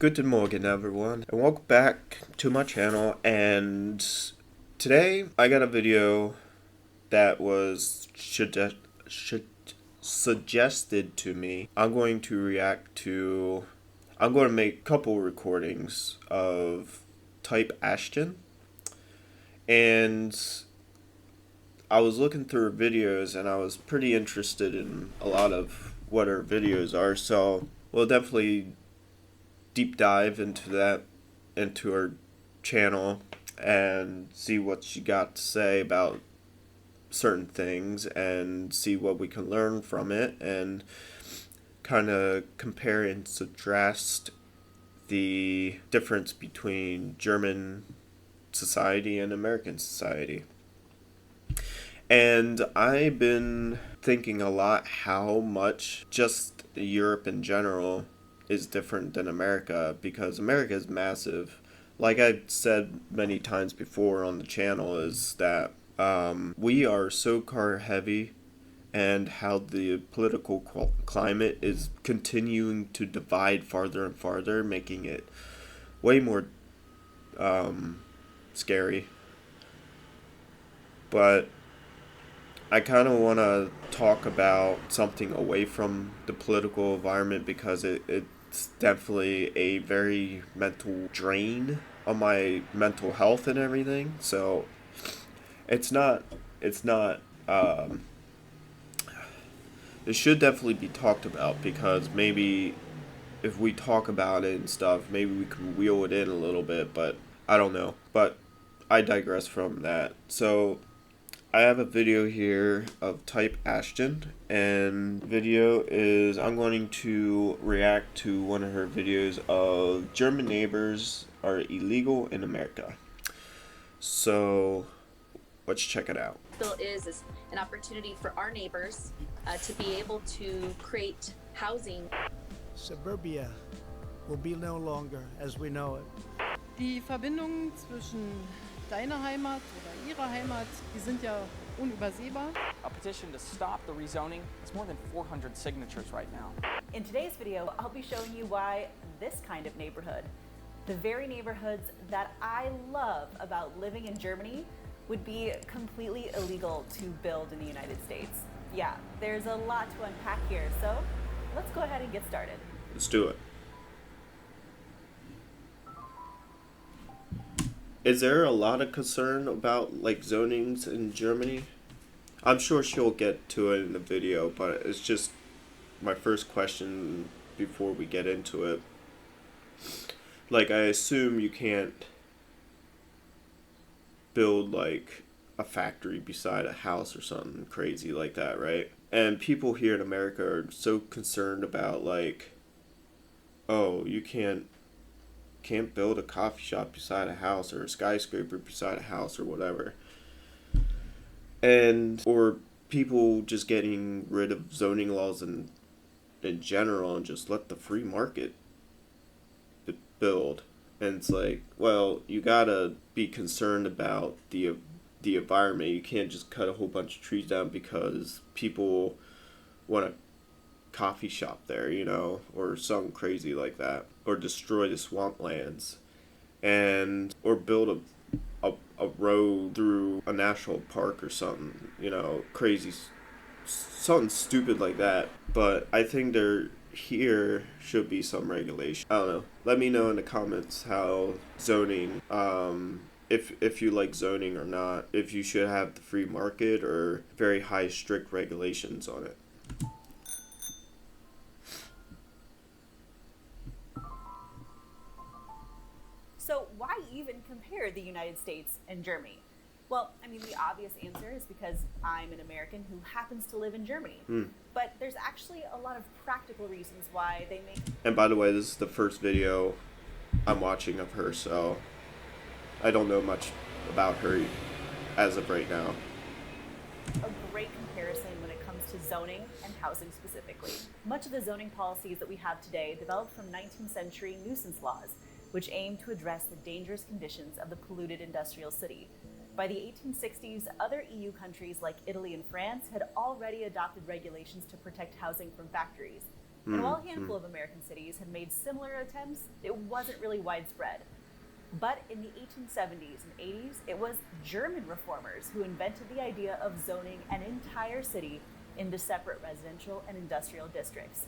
Guten Morgen, everyone, and welcome back to my channel. And today I got a video that was suggested to me. I'm going to react to. I'm going to make a couple recordings of Type Ashton, and I was looking through her videos, and I was pretty interested in a lot of what her videos are. So we'll definitely deep dive into her channel and see what she got to say about certain things and see what we can learn from it and kind of compare and contrast the difference between German society and American society. And I've been thinking a lot how much just Europe in general is different than America, because America is massive. Like I've said many times before on the channel, is that we are so car heavy, and how the political climate is continuing to divide farther and farther, making it way more scary. But I kind of want to talk about something away from the political environment, because it's definitely a very mental drain on my mental health and everything. So it's not, it's not, it should definitely be talked about, because maybe if we talk about it and stuff, maybe we can wheel it in a little bit, but I don't know. But I digress from that. So I have a video here of Type Ashton, and video is I'm going to react to one of her videos of German neighbors are illegal in America. So let's check it out. Bill is an opportunity for our neighbors to be able to create housing. Suburbia will be no longer as we know it. Die Verbindungen zwischen deiner Heimat oder ihrer Heimat, die sind ja unübersehbar. A petition to stop the rezoning has more than 400 signatures right now. In today's video, I'll be showing you why this kind of neighborhood, the very neighborhoods that I love about living in Germany, would be completely illegal to build in the United States. Yeah, there's a lot to unpack here, so let's go ahead and get started. Let's do it. Is there a lot of concern about like zonings in Germany? I'm sure she'll get to it in the video, but it's just my first question before we get into it. Like, I assume you can't build like a factory beside a house or something crazy like that, right? And people here in America are so concerned about like, oh, you can't build a coffee shop beside a house, or a skyscraper beside a house, or whatever. And or people just getting rid of zoning laws in general and just let the free market build. And it's like, well, you gotta be concerned about the environment. You can't just cut a whole bunch of trees down because people want a coffee shop there, you know, or something crazy like that, or destroy the swamplands, and or build a road through a national park or something, you know, crazy, something stupid like that. But I think here should be some regulation. I don't know. Let me know in the comments how zoning, if you like zoning or not, if you should have the free market or very high strict regulations on it. So why even compare the United States and Germany? Well, I mean, the obvious answer is because I'm an American who happens to live in Germany. But there's actually a lot of practical reasons why they make... And by the way, this is the first video I'm watching of her, so I don't know much about her as of right now. A great comparison when it comes to zoning and housing specifically. Much of the zoning policies that we have today developed from 19th century nuisance laws, which aim to address the dangerous conditions of the polluted industrial city. By the 1860s, other EU countries like Italy and France had already adopted regulations to protect housing from factories. And while a handful of American cities had made similar attempts, it wasn't really widespread. But in the 1870s and 80s, it was German reformers who invented the idea of zoning an entire city into separate residential and industrial districts.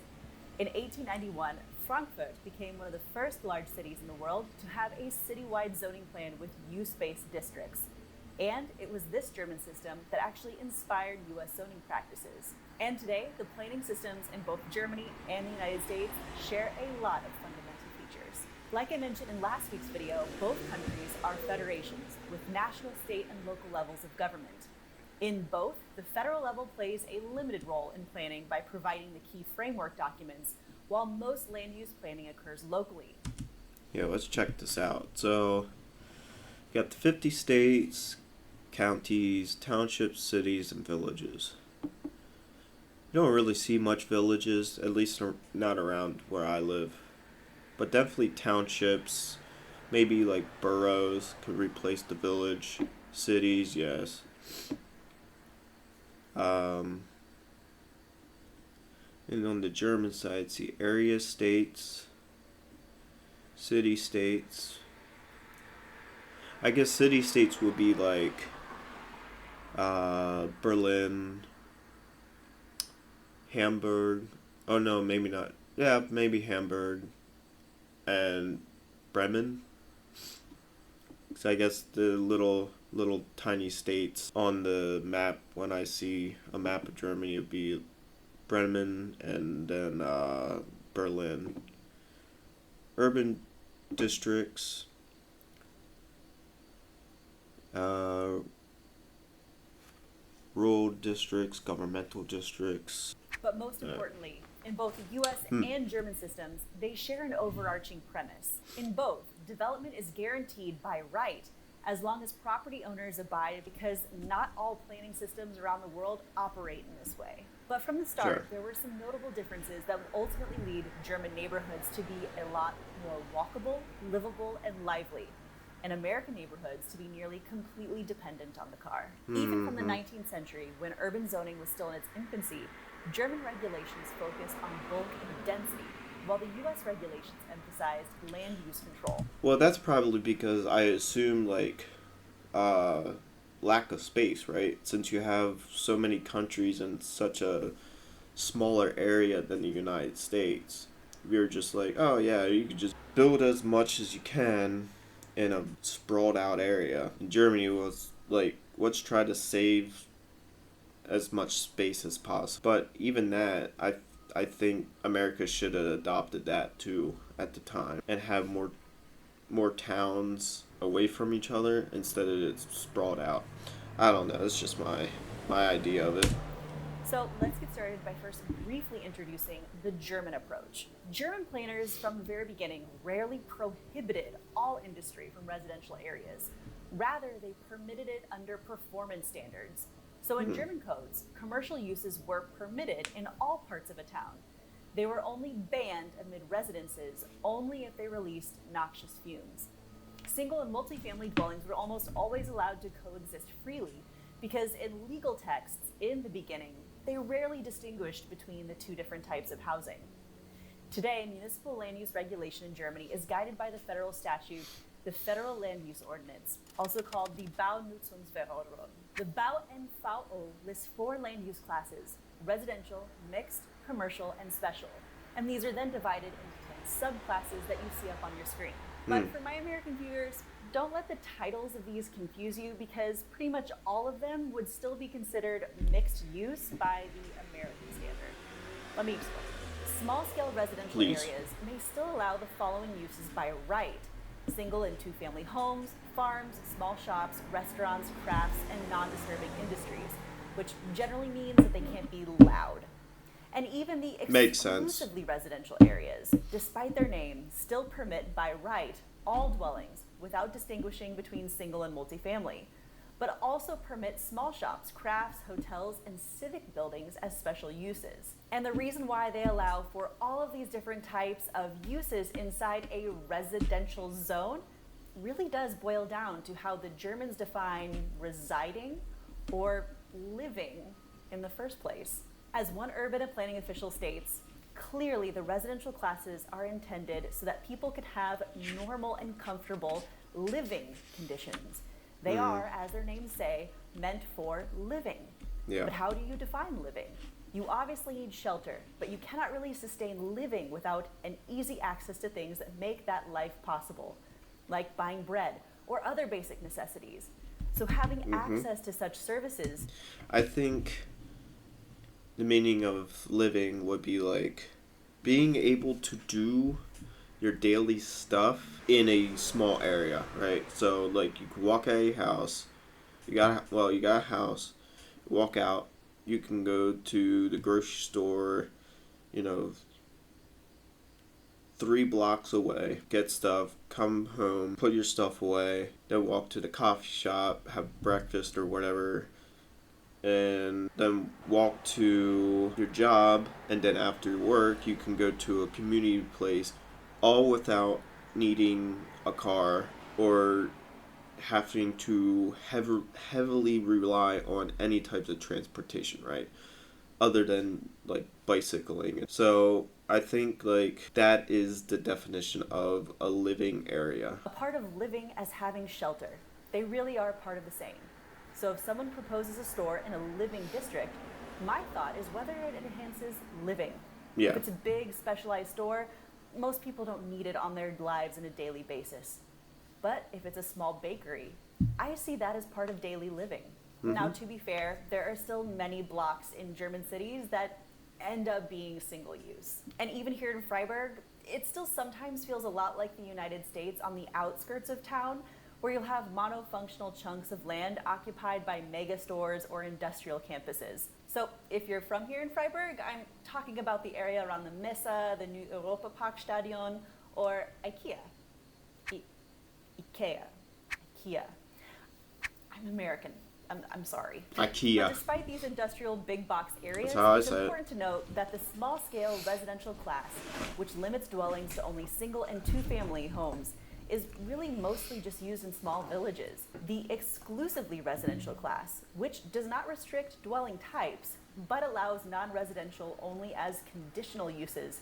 In 1891, Frankfurt became one of the first large cities in the world to have a citywide zoning plan with use-based districts. And it was this German system that actually inspired US zoning practices. And today, the planning systems in both Germany and the United States share a lot of fundamental features. Like I mentioned in last week's video, both countries are federations with national, state, and local levels of government. In both, the federal level plays a limited role in planning by providing the key framework documents, while most land use planning occurs locally. Yeah, let's check this out. So, you got the 50 states, counties, townships, cities, and villages. You don't really see much villages, at least not around where I live. But definitely townships, maybe like boroughs could replace the village. Cities, yes. And on the German side, see area states, city states. I guess city states would be like Berlin, Hamburg. Oh no, maybe not. Yeah, maybe Hamburg and Bremen. So I guess the little tiny states on the map, when I see a map of Germany, it'd be Bremen and then Berlin. Urban districts. Rural districts, governmental districts. But most importantly, in both the US and German systems, they share an overarching premise. In both, development is guaranteed by right as long as property owners abide, because not all planning systems around the world operate in this way. But from the start, there were some notable differences that would ultimately lead German neighborhoods to be a lot more walkable, livable, and lively, and American neighborhoods to be nearly completely dependent on the car. Even from the 19th century, when urban zoning was still in its infancy, German regulations focused on bulk and density, while the US regulations emphasized land use control. Well, that's probably because I assume lack of space, right? Since you have so many countries in such a smaller area than the United States, you're just like, oh yeah, you could just build as much as you can in a sprawled out area. In Germany, it was like, let's try to save as much space as possible. But even that, I think America should have adopted that too at the time and have more towns away from each other instead of it sprawled out. I don't know. It's just my idea of it. So let's get started by first briefly introducing the German approach. German planners from the very beginning rarely prohibited all industry from residential areas. Rather, they permitted it under performance standards. So in German codes, commercial uses were permitted in all parts of a town. They were only banned amid residences only if they released noxious fumes. Single and multifamily dwellings were almost always allowed to coexist freely because in legal texts in the beginning, they rarely distinguished between the two different types of housing. Today, municipal land use regulation in Germany is guided by the federal statute, the Federal Land Use Ordinance, also called the Baunutzungsverordnung. The BauNVO lists 4 land use classes: residential, mixed, commercial, and special. And these are then divided into 10 subclasses that you see up on your screen. But for my American viewers, don't let the titles of these confuse you, because pretty much all of them would still be considered mixed use by the American standard. Let me explain. Small-scale residential areas may still allow the following uses by right: single and two-family homes, farms, small shops, restaurants, crafts, and non-disturbing industries, which generally means that they can't be loud. And even the exclusively residential areas, despite their name, still permit by right all dwellings without distinguishing between single and multifamily, but also permit small shops, crafts, hotels, and civic buildings as special uses. And the reason why they allow for all of these different types of uses inside a residential zone really does boil down to how the Germans define residing or living in the first place. As one urban and planning official states, Clearly, the residential classes are intended so that people can have normal and comfortable living conditions. They are, as their names say, meant for living. Yeah. But how do you define living? You obviously need shelter, but you cannot really sustain living without an easy access to things that make that life possible, like buying bread or other basic necessities. So having access to such services. I think the meaning of living would be like being able to do your daily stuff in a small area, right? So like you can walk out of your house, you got a house, walk out, you can go to the grocery store, 3 blocks away, get stuff, come home, put your stuff away, then walk to the coffee shop, have breakfast or whatever, and then walk to your job, and then after work you can go to a community place, all without needing a car or having to heavily rely on any types of transportation, right? Other than like bicycling. So I think like that is the definition of a living area. A part of living as having shelter. They really are part of the same. So if someone proposes a store in a living district, my thought is whether it enhances living. Yeah. If it's a big specialized store, most people don't need it on their lives on a daily basis. But if it's a small bakery, I see that as part of daily living. Now, to be fair, there are still many blocks in German cities that end up being single use. And even here in Freiburg, it still sometimes feels a lot like the United States on the outskirts of town, where you'll have monofunctional chunks of land occupied by mega stores or industrial campuses. So if you're from here in Freiburg, I'm talking about the area around the Messe, the new Europaparkstadion, or IKEA. IKEA. I'm American. I'm sorry. IKEA. But despite these industrial big box areas, That's how I it's say it. important to note that the small scale residential class, which limits dwellings to only single and two family homes, is really mostly just used in small villages. The exclusively residential class, which does not restrict dwelling types, but allows non-residential only as conditional uses,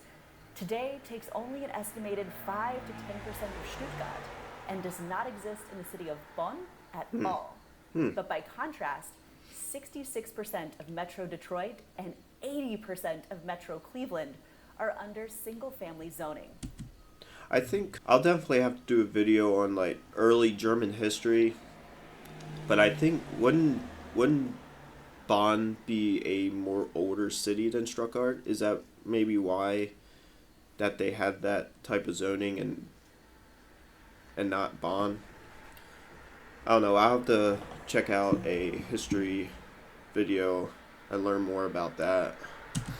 today takes only an estimated 5 to 10% of Stuttgart and does not exist in the city of Bonn at all. But by contrast, 66% of Metro Detroit and 80% of Metro Cleveland are under single-family zoning. I think I'll definitely have to do a video on like early German history, but I think wouldn't Bonn be a more older city than Stuttgart? Is that maybe why that they had that type of zoning and not Bonn? I don't know. I'll have to check out a history video and learn more about that.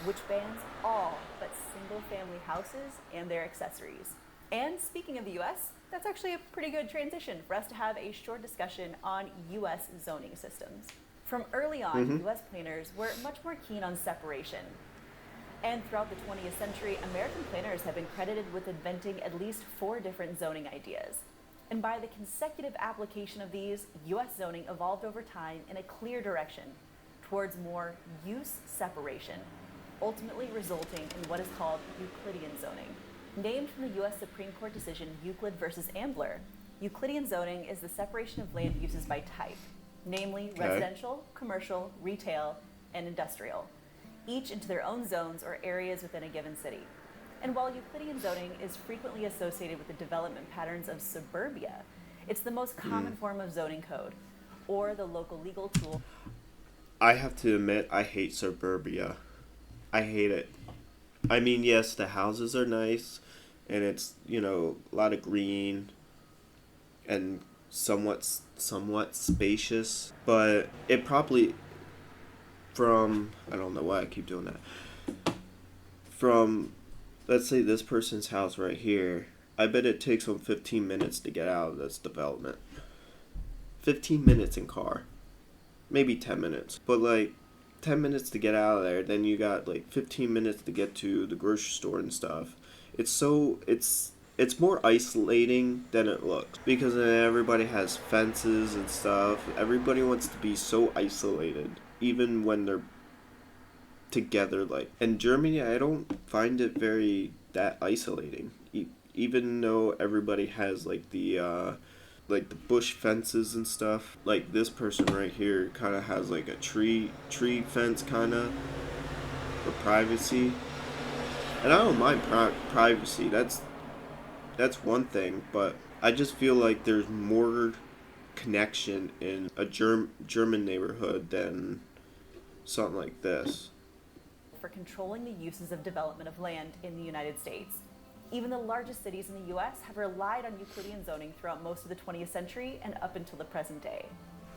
Which bans all but single-family houses and their accessories. And speaking of the U.S., that's actually a pretty good transition for us to have a short discussion on U.S. zoning systems. From early on, U.S. planners were much more keen on separation. And throughout the 20th century, American planners have been credited with inventing at least 4 different zoning ideas. And by the consecutive application of these, U.S. zoning evolved over time in a clear direction towards more use separation, ultimately resulting in what is called Euclidean zoning. Named from the U.S. Supreme Court decision Euclid versus Ambler, Euclidean zoning is the separation of land uses by type, namely residential, commercial, retail, and industrial, each into their own zones or areas within a given city. And while Euclidean zoning is frequently associated with the development patterns of suburbia, it's the most common form of zoning code, or the local legal tool. I have to admit, I hate suburbia. I hate it. I mean, yes, the houses are nice, and it's, a lot of green, and somewhat spacious, but it probably, I don't know why I keep doing that, from, let's say this person's house right here, I bet it takes them 15 minutes to get out of this development. 15 minutes in car. Maybe 10 minutes. But 10 minutes to get out of there, then you got 15 minutes to get to the grocery store and stuff. It's more isolating than it looks, because then everybody has fences and stuff. Everybody wants to be so isolated, even when they're together. Like in Germany, I don't find it very that isolating. Even though everybody has like the bush fences and stuff. Like this person right here kind of has like a tree fence kind of for privacy. And I don't mind privacy. That's one thing, but I just feel like there's more connection in a German neighborhood than something like this. For controlling the uses of development of land in the United States. Even the largest cities in the US have relied on Euclidean zoning throughout most of the 20th century and up until the present day.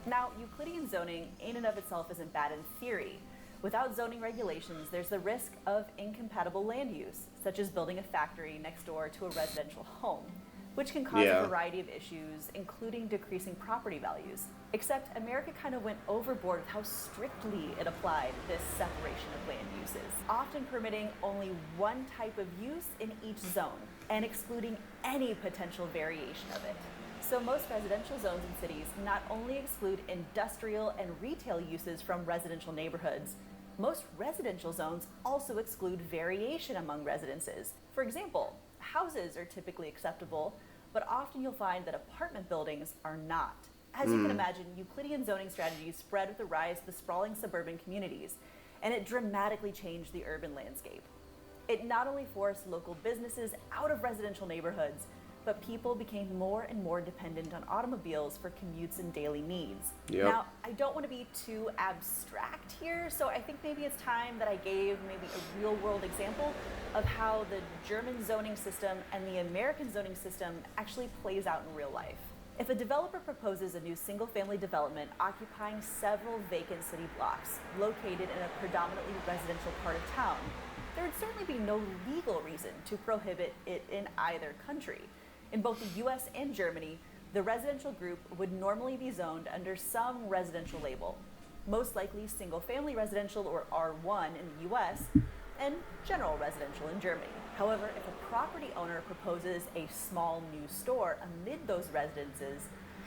Now, Euclidean zoning in and of itself isn't bad in theory. Without zoning regulations, there's the risk of incompatible land use, such as building a factory next door to a residential home, which can cause a variety of issues, including decreasing property values. Except America kind of went overboard with how strictly it applied this separation of land uses, often permitting only one type of use in each zone and excluding any potential variation of it. So most residential zones in cities not only exclude industrial and retail uses from residential neighborhoods, most residential zones also exclude variation among residences. For example, houses are typically acceptable, but often you'll find that apartment buildings are not. As you can imagine, Euclidean zoning strategies spread with the rise of the sprawling suburban communities, and it dramatically changed the urban landscape. It not only forced local businesses out of residential neighborhoods, but people became more and more dependent on automobiles for commutes and daily needs. Yep. Now, I don't want to be too abstract here, so I think maybe it's time that I gave maybe a real world example of how the German zoning system and the American zoning system actually plays out in real life. If a developer proposes a new single-family development occupying several vacant city blocks located in a predominantly residential part of town, there would certainly be no legal reason to prohibit it in either country. In both the US and Germany, the residential group would normally be zoned under some residential label, most likely single-family residential or R1 in the US, and general residential in Germany. However, if a property owner proposes a small new store amid those residences,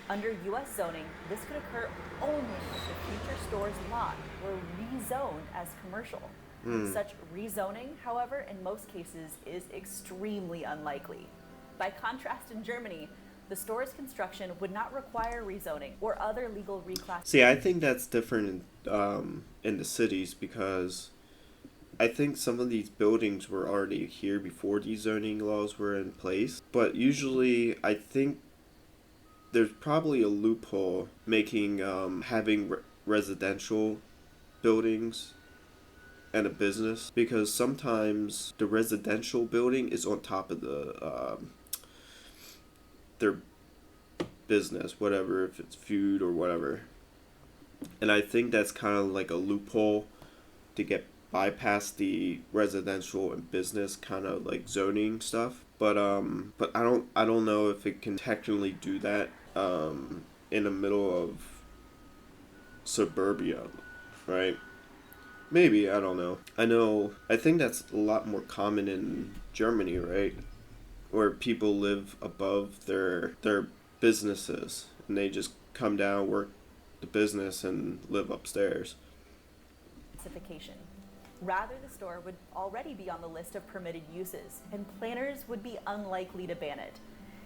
under US zoning, this could occur only if the future store's lot were rezoned as commercial. Such rezoning, however, in most cases is extremely unlikely. By contrast, in Germany, the store's construction would not require rezoning or other legal reclassification. See, I think that's different in the cities because I think some of these buildings were already here before these zoning laws were in place. But usually, I think there's probably a loophole making having residential buildings and a business, because sometimes the residential building is on top of the their business, whatever, if it's food or whatever. And I think that's kind of like a loophole to get bypass the residential and business kind of like zoning stuff. But I don't know if it can technically do that in the middle of suburbia, right? Maybe, I don't know. I think that's a lot more common in Germany, right? Where people live above their businesses and they just come down, work the business, and live upstairs. Rather, the store would already be on the list of permitted uses, and planners would be unlikely to ban it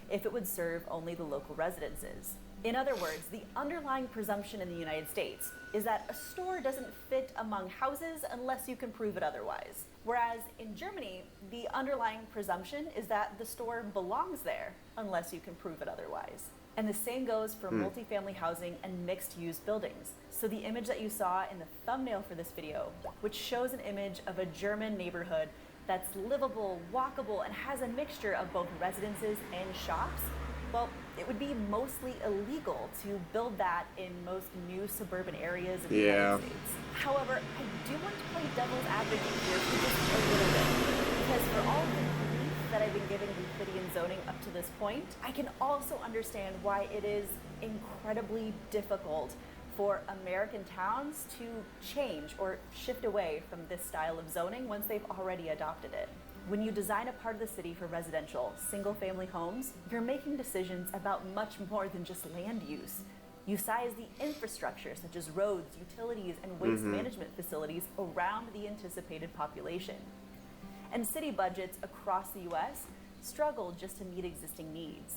if it would serve only the local residences. In other words, the underlying presumption in the United States is that a store doesn't fit among houses unless you can prove it otherwise. Whereas in Germany, the underlying presumption is that the store belongs there unless you can prove it otherwise. And the same goes for multifamily housing and mixed-use buildings. So the image that you saw in the thumbnail for this video, which shows an image of a German neighborhood that's livable, walkable, and has a mixture of both residences and shops, well, it would be mostly illegal to build that in most new suburban areas of the United States. However, I do want to play devil's advocate here for just a little bit, because for all the grief that I've been giving Euclidean zoning up to this point, I can also understand why it is incredibly difficult for American towns to change or shift away from this style of zoning once they've already adopted it. When you design a part of the city for residential, single-family homes, you're making decisions about much more than just land use. You size the infrastructure, such as roads, utilities, and waste management facilities around the anticipated population. And city budgets across the US struggle just to meet existing needs.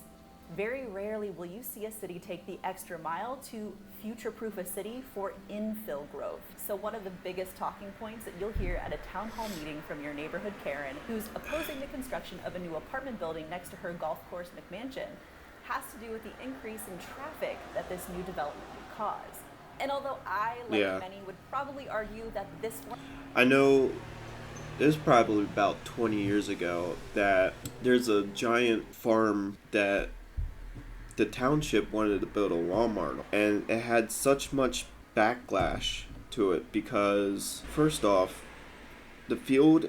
Very rarely will you see a city take the extra mile to future-proof a city for infill growth. So one of the biggest talking points that you'll hear at a town hall meeting from your neighborhood Karen, who's opposing the construction of a new apartment building next to her golf course McMansion, has to do with the increase in traffic that this new development would cause. And although I, like many, would probably argue that this one... I know it was probably about 20 years ago that there's a giant farm that the township wanted to build a Walmart, and it had such much backlash to it because, first off, the field,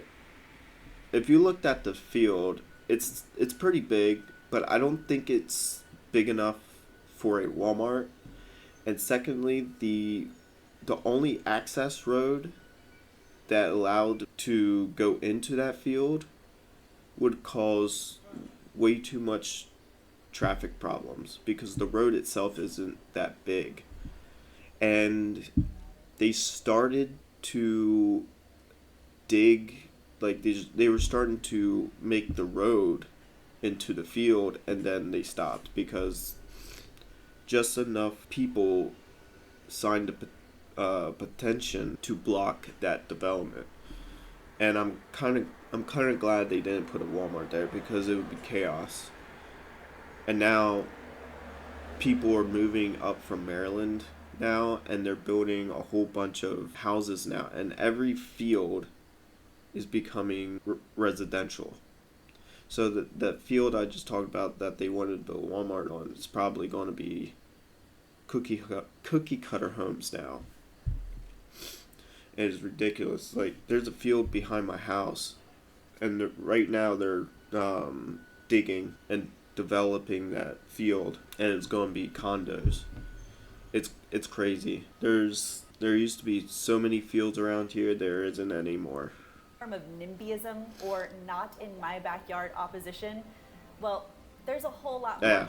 if you looked at the field, it's pretty big, but I don't think it's big enough for a Walmart. And secondly, the only access road that allowed to go into that field would cause way too much traffic problems because the road itself isn't that big. And they started to dig, like they were starting to make the road into the field, and then they stopped because just enough people signed a petition to block that development. And I'm kind of glad they didn't put a Walmart there because it would be chaos. And now people are moving up from Maryland now, and they're building a whole bunch of houses now, and every field is becoming residential. So the field I just talked about that they wanted to build Walmart on is probably going to be cookie cutter homes now. It is ridiculous. Like, there's a field behind my house, and right now they're digging and developing that field, and it's going to be condos. It's crazy. There used to be so many fields around here. There isn't anymore. Form of NIMBYism, or not in my backyard opposition. Well, there's a whole lot more.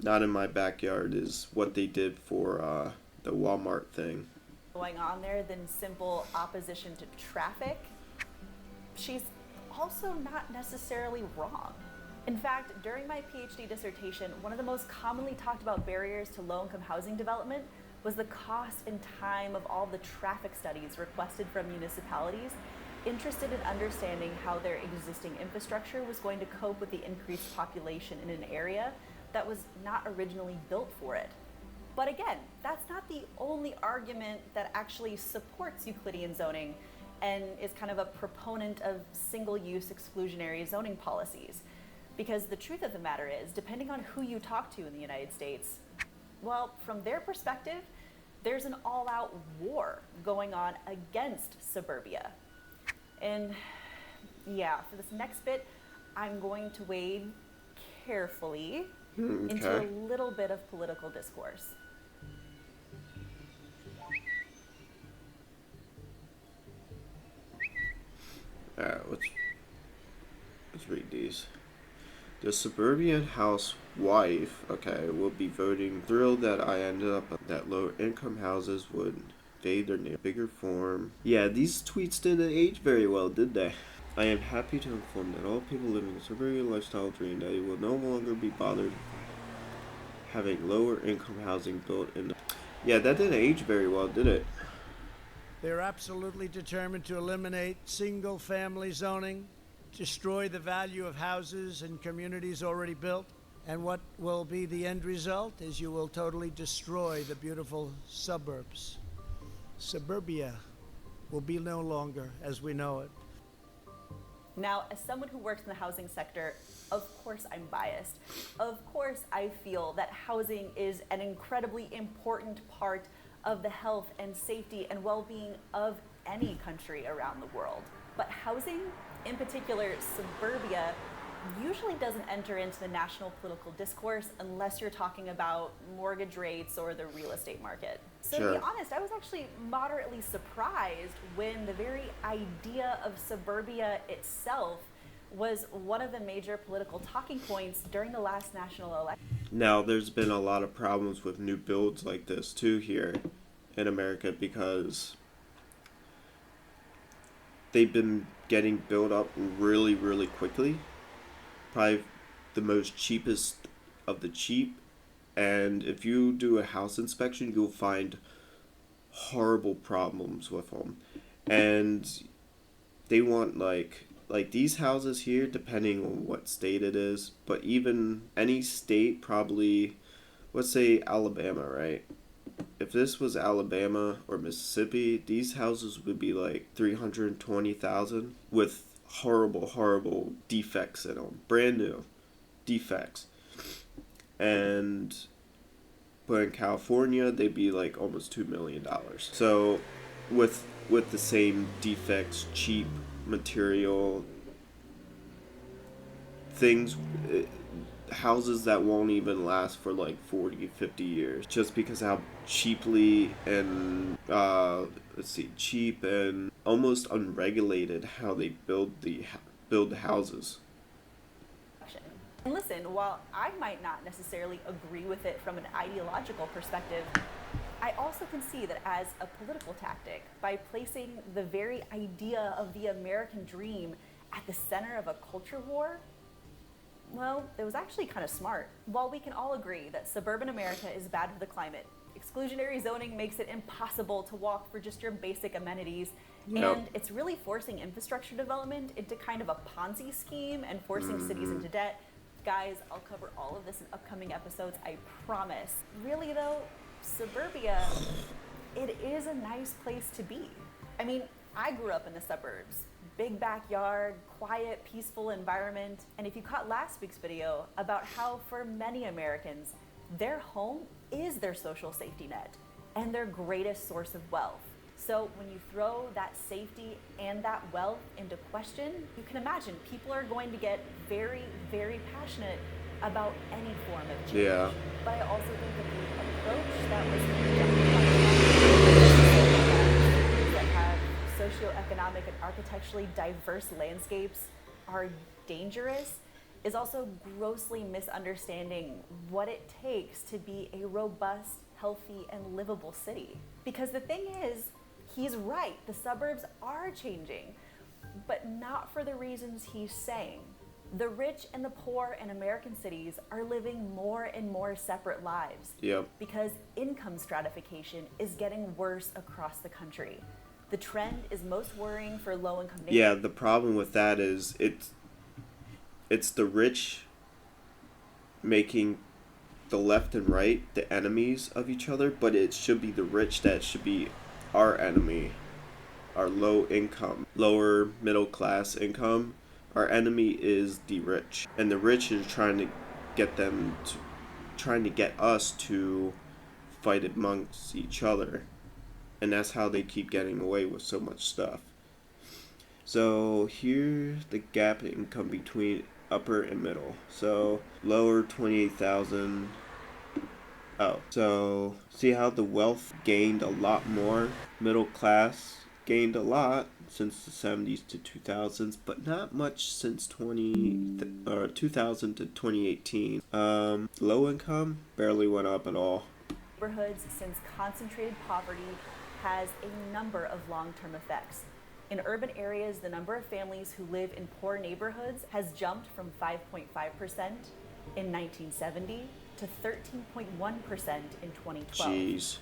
Not in my backyard is what they did for the Walmart thing. Going on there than simple opposition to traffic. She's also not necessarily wrong. In fact, during my PhD dissertation, one of the most commonly talked about barriers to low-income housing development was the cost and time of all the traffic studies requested from municipalities interested in understanding how their existing infrastructure was going to cope with the increased population in an area that was not originally built for it. But again, that's not the only argument that actually supports Euclidean zoning and is kind of a proponent of single-use exclusionary zoning policies. Because the truth of the matter is, depending on who you talk to in the United States, well, from their perspective, there's an all-out war going on against suburbia. And yeah, for this next bit, I'm going to wade carefully into a little bit of political discourse. Let's read these. The suburban housewife, will be voting thrilled that I ended up that lower income houses would fade their bigger form. Yeah, these tweets didn't age very well, did they? I am happy to inform that all people living a suburban lifestyle dream that it will no longer be bothered having lower income housing built in the... Yeah, that didn't age very well, did it? They're absolutely determined to eliminate single-family zoning, destroy the value of houses and communities already built, and what will be the end result is you will totally destroy the beautiful suburbs. Suburbia will be no longer as we know it. Now, as someone who works in the housing sector, of course I'm biased. Of course I feel that housing is an incredibly important part of the health and safety and well-being of any country around the world. But housing, in particular suburbia, usually doesn't enter into the national political discourse unless you're talking about mortgage rates or the real estate market. So to be honest, I was actually moderately surprised when the very idea of suburbia itself was one of the major political talking points during the last national election. Now, there's been a lot of problems with new builds like this too here in America because they've been getting built up really, really quickly. Probably the most cheapest of the cheap. And if you do a house inspection, you'll find horrible problems with them. And they want like these houses here, depending on what state it is, but even any state, probably, let's say Alabama, right? If this was Alabama or Mississippi, these houses would be like $320,000 with horrible defects in them, brand new defects. And but in California, they'd be like almost $2 million. So with the same defects, cheap material, things, houses that won't even last for like 40-50 years just because how cheaply and cheap and almost unregulated how they build the houses. And listen, while I might not necessarily agree with it from an ideological perspective, I also can see that as a political tactic, by placing the very idea of the American dream at the center of a culture war, well, it was actually kind of smart. While we can all agree that suburban America is bad for the climate, exclusionary zoning makes it impossible to walk for just your basic amenities, and it's really forcing infrastructure development into kind of a Ponzi scheme and forcing cities into debt. Guys, I'll cover all of this in upcoming episodes, I promise. Really though, suburbia, it is a nice place to be. I mean, I grew up in the suburbs. Big backyard, quiet, peaceful environment. And if you caught last week's video about how for many Americans, their home is their social safety net and their greatest source of wealth. So when you throw that safety and that wealth into question, you can imagine people are going to get very, very passionate about any form of change. Yeah. But I also think that the approach that was that have socioeconomic and architecturally diverse landscapes are dangerous is also grossly misunderstanding what it takes to be a robust, healthy, and livable city. Because the thing is, he's right, the suburbs are changing, but not for the reasons he's saying. The rich and the poor in American cities are living more and more separate lives. Yep. Because income stratification is getting worse across the country. The trend is most worrying for low-income neighborhoods. Yeah, the problem with that is it's the rich making the left and right the enemies of each other, but it should be the rich that should be our enemy. Our low income, lower middle class income, our enemy is the rich, and the rich is trying to get us to fight amongst each other, and that's how they keep getting away with so much stuff. So here's the gap in income between upper and middle. So lower 28,000. Oh, so see how the wealth gained a lot more, middle class gained a lot since the 70s to 2000s, but not much since 2000 to 2018. Low income barely went up at all. Neighborhoods, since concentrated poverty has a number of long-term effects. In urban areas, the number of families who live in poor neighborhoods has jumped from 5.5% in 1970 to 13.1% in 2012. Jeez.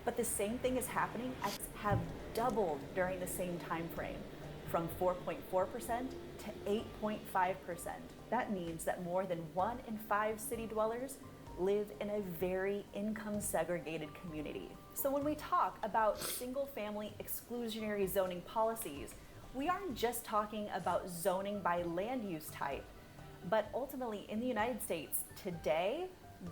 But the same thing is happening have doubled during the same time frame, from 4.4% to 8.5%. That means that more than 1 in 5 city dwellers live in a very income segregated community. So when we talk about single family exclusionary zoning policies, we aren't just talking about zoning by land use type, but ultimately in the United States today,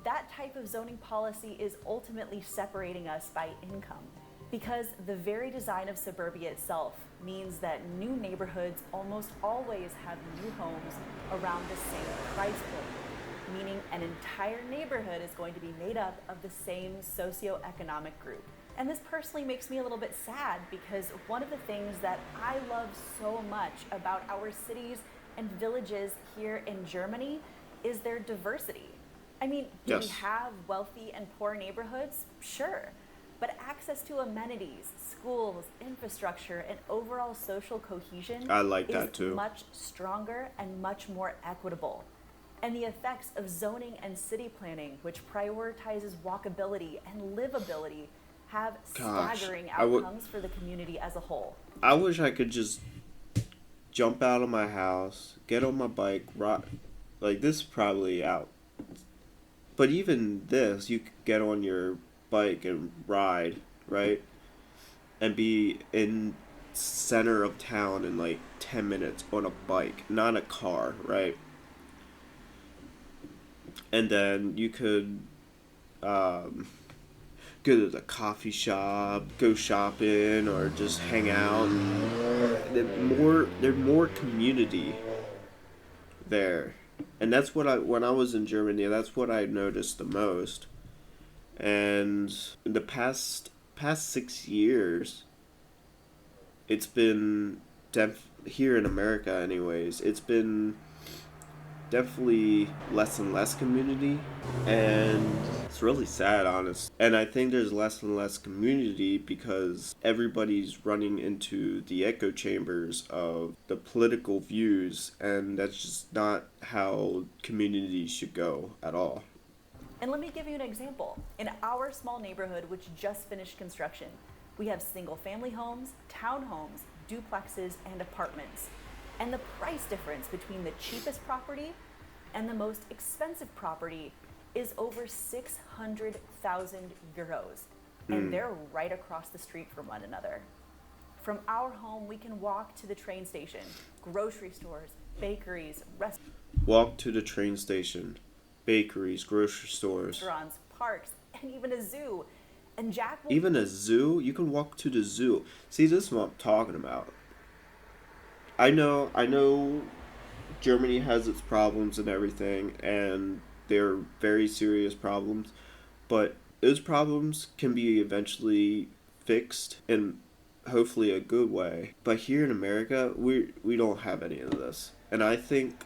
that type of zoning policy is ultimately separating us by income. Because the very design of suburbia itself means that new neighborhoods almost always have new homes around the same price point, meaning an entire neighborhood is going to be made up of the same socioeconomic group. And this personally makes me a little bit sad because one of the things that I love so much about our cities and villages here in Germany is their diversity. I mean, do we Yes. have wealthy and poor neighborhoods? Sure. But access to amenities, schools, infrastructure, and overall social cohesion I like is that too. much stronger and much more equitable. And the effects of zoning and city planning, which prioritizes walkability and livability, have Gosh, staggering I would- outcomes for the community as a whole. I wish I could just jump out of my house, get on my bike, ride. Like, this is probably out. But even this, you could get on your bike and ride, right? And be in center of town in like 10 minutes on a bike, not a car, right? And then you could go to the coffee shop, go shopping, or just hang out. There's more community there, and that's what when I was in Germany, that's what I noticed the most. And in the past 6 years, it's been here in America, anyways. It's been definitely less and less community, and it's really sad, honest. And I think there's less and less community because everybody's running into the echo chambers of the political views, and that's just not how community should go at all. And let me give you an example. In our small neighborhood, which just finished construction, we have single family homes, townhomes, duplexes, and apartments. And the price difference between the cheapest property and the most expensive property is over 600,000 euros. And they're right across the street from one another. From our home, we can walk to the train station, grocery stores, bakeries, Walk to the train station, bakeries, grocery stores. restaurants, parks, and even a zoo. And Jack will Even a zoo? You can walk to the zoo. See, this is what I'm talking about. I know Germany has its problems and everything, and they're very serious problems, but those problems can be eventually fixed in hopefully a good way. But here in America, we don't have any of this. And I think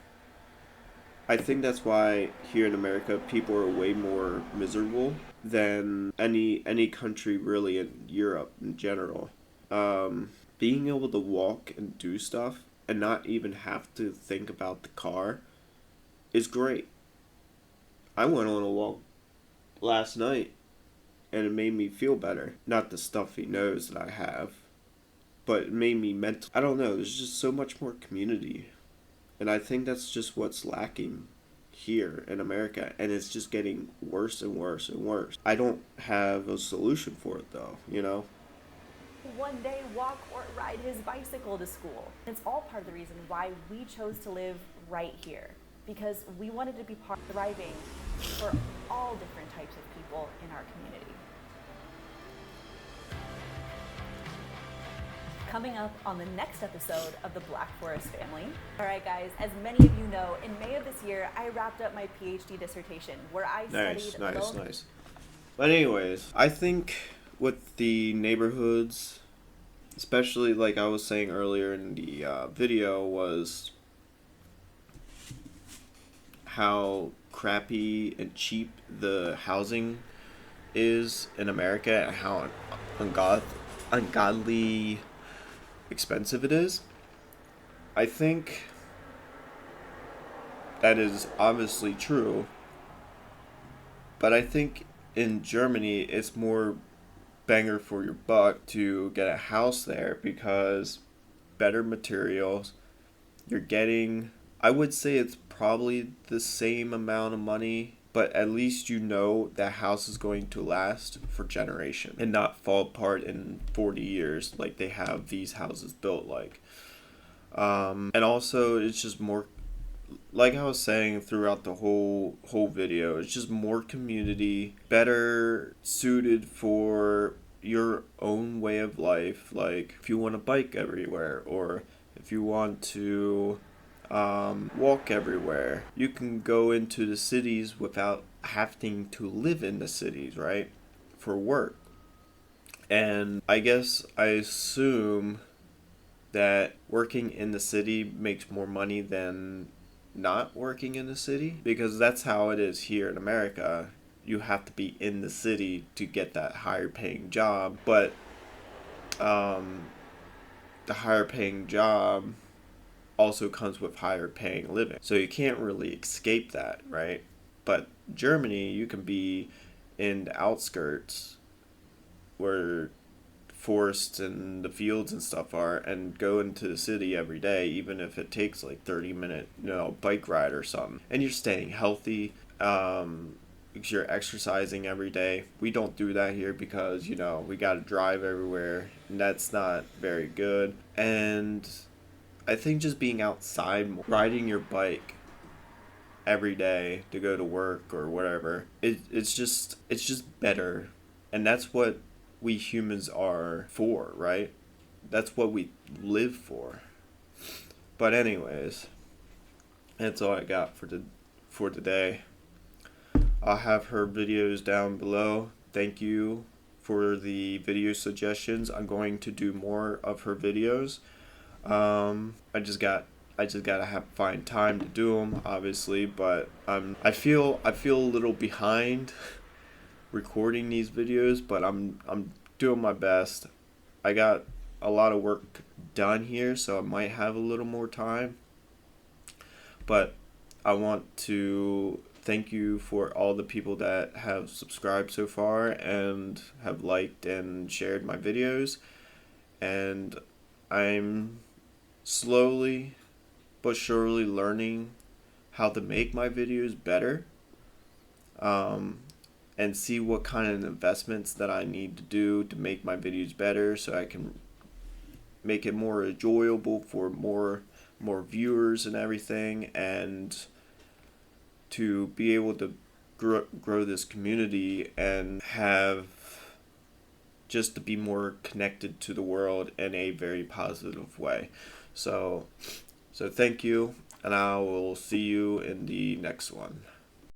that's why here in America people are way more miserable than any country really in Europe in general. Being able to walk and do stuff and not even have to think about the car is great. I went on a walk last night and it made me feel better. Not the stuffy nose that I have, but it made me mental. I don't know, there's just so much more community. And I think that's just what's lacking here in America, and it's just getting worse and worse and worse. I don't have a solution for it though, you know? one day walk or ride his bicycle to school. It's all part of the reason why we chose to live right here, because we wanted to be part of thriving for all different types of people in our community. Coming up on the next episode of the Black Forest Family. All right, guys, as many of you know, in May of this year, I wrapped up my PhD dissertation where I studied Nice. But anyways, I think with the neighborhoods, especially like I was saying earlier in the video, was how crappy and cheap the housing is in America and how ungodly expensive it is. I think that is obviously true, but I think in Germany it's more banger for your buck to get a house there because better materials. You're getting, I would say it's probably the same amount of money, but at least you know that house is going to last for generations and not fall apart in 40 years like they have these houses built like. And also it's just more, like I was saying throughout the whole video, it's just more community, better suited for your own way of life. Like if you want to bike everywhere, or if you want to walk everywhere, you can go into the cities without having to live in the cities, right? For work. And I guess I assume that working in the city makes more money than not working in the city, because that's how it is here in America. You have to be in the city to get that higher paying job, but the higher paying job also comes with higher paying living. So you can't really escape that, right? But Germany, you can be in the outskirts where forests and the fields and stuff are, and go into the city every day, even if it takes like 30-minute, bike ride or something. And you're staying healthy, because you're exercising every day. We don't do that here because, we got to drive everywhere, and that's not very good. And I think just being outside, riding your bike every day to go to work or whatever, it's just better. And that's what we humans are for, right? That's what we live for. But anyways, that's all I got for today. I'll have her videos down below. Thank you for the video suggestions. I'm going to do more of her videos. I just gotta find time to do them, obviously, but I feel a little behind recording these videos, but I'm doing my best. I got a lot of work done here, so I might have a little more time. But I want to thank you for all the people that have subscribed so far and have liked and shared my videos. And I'm slowly but surely learning how to make my videos better, and see what kind of investments that I need to do to make my videos better, so I can make it more enjoyable for more viewers and everything, and to be able to grow this community and have just to be more connected to the world in a very positive way. So thank you, and I will see you in the next one.